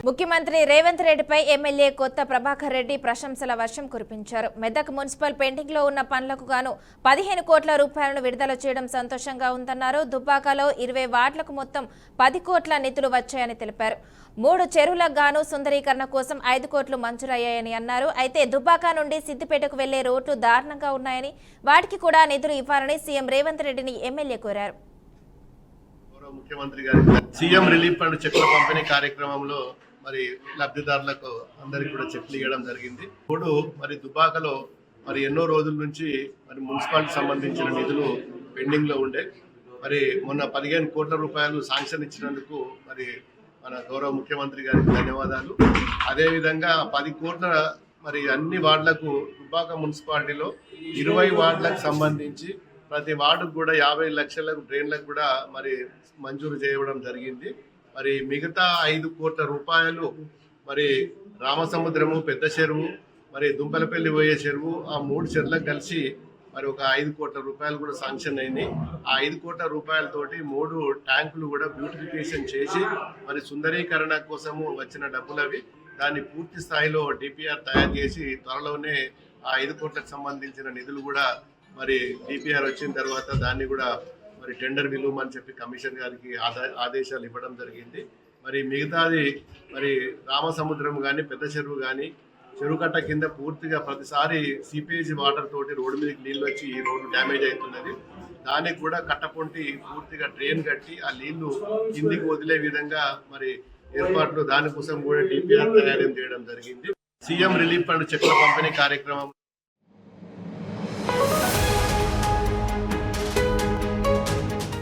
ముఖ్యమంత్రి రేవంత్ రెడ్డిపై ఎమ్మెల్యే కొత్త ప్రభాకర్ రెడ్డి ప్రశంసల వర్షం కురిపించారు. మెదక్ మున్సిపల్ పెండింగ్ లో ఉన్న పనులకు గాను 15 కోట్ల రూపాయలను విడుదల చేయడం సంతోషంగా ఉందన్నారు. దుబ్బాకలో 20 వార్డులకు మొత్తం 10 కోట్ల నిధులు వచ్చాయని తెలిపారు. 3 చెరువులకు గాను సుందరీకరణ కోసం 5 కోట్లు మంజూరయ్యాయని అన్నారు. అయితే దుబ్బాక నుండి సిద్దిపేటకు వెళ్లే రోడ్లు దారుణంగా ఉన్నాయని వాటికి కూడా నిధులు ఇవ్వాలని సీఎం రేవంత్ రెడ్డిని ఎమ్మెల్యే కోరారు. ముఖ్యమంత్రి గారి సీఎం రిలీఫ్ ఫండ్ చెక్ల పంపిణీ కార్యక్రమంలో మరి లబ్ధిదారులకు అందరికి కూడా చెక్లు ఇవ్వడం జరిగింది. ఇప్పుడు మరి దుబ్బాకలో మరి ఎన్నో రోజుల నుంచి మరి మున్సిపాలిటీ సంబంధించిన నిధులు పెండింగ్ లో ఉండే మరి మొన్న 15 కోట్ల రూపాయలు శాంక్షన్ ఇచ్చినందుకు మరి మన గౌరవ ముఖ్యమంత్రి గారికి ధన్యవాదాలు. అదేవిధంగా 10 కోట్ల మరి అన్ని వార్డులకు దుబ్బాక మున్సిపాలిటీలో 20 వార్డులకు సంబంధించి ప్రతి వార్డుకు కూడా 50 లక్షల డ్రైన్లకు కూడా మరి మంజూరు చేయడం జరిగింది. మరి మిగతా 5 కోట్ల రూపాయలు మరి రామసముద్రము, పెద్ద చెరువు, మరి దుంపలపల్లి పోయే చెరువు, ఆ 3 చెరువులకు కలిసి మరి ఒక 5 కోట్ల రూపాయలు కూడా శాంక్షన్ అయింది. ఆ 5 కోట్ల రూపాయలతోటి 3 ట్యాంకులు కూడా బ్యూటిఫికేషన్ చేసి మరి సుందరీకరణ కోసము వచ్చిన డబ్బులవి దాన్ని పూర్తి స్థాయిలో డిపిఆర్ తయారు చేసి త్వరలోనే ఆ 5 కోట్లకు సంబంధించిన నిధులు కూడా మరి డిపిఆర్ వచ్చిన తర్వాత దాన్ని కూడా మరి టెండర్ విలువమని చెప్పి కమిషన్ గారికి ఆదేశాలు ఇవ్వడం జరిగింది. మరి మిగతాది మరి రామసముద్రం కానీ, పెద్ద చెరువు కానీ, చెరువు కట్ట కింద పూర్తిగా ప్రతిసారి సీపేజ్ వాటర్ తోటి రోడ్డు మీదకి నీళ్ళు వచ్చి ఈ రోడ్డు డ్యామేజ్ అవుతున్నది. దానికి కూడా కట్టపొంటి పూర్తిగా డ్రైన్ కట్టి ఆ నీళ్లు కిందికి వదిలే విధంగా మరి ఏర్పాట్లు దానికోసం కూడా డిపిఆర్ తయారు చేయడం జరిగింది. సీఎం రిలీఫ్ ఫండ్ చెక్ల పంపిణీ కార్యక్రమం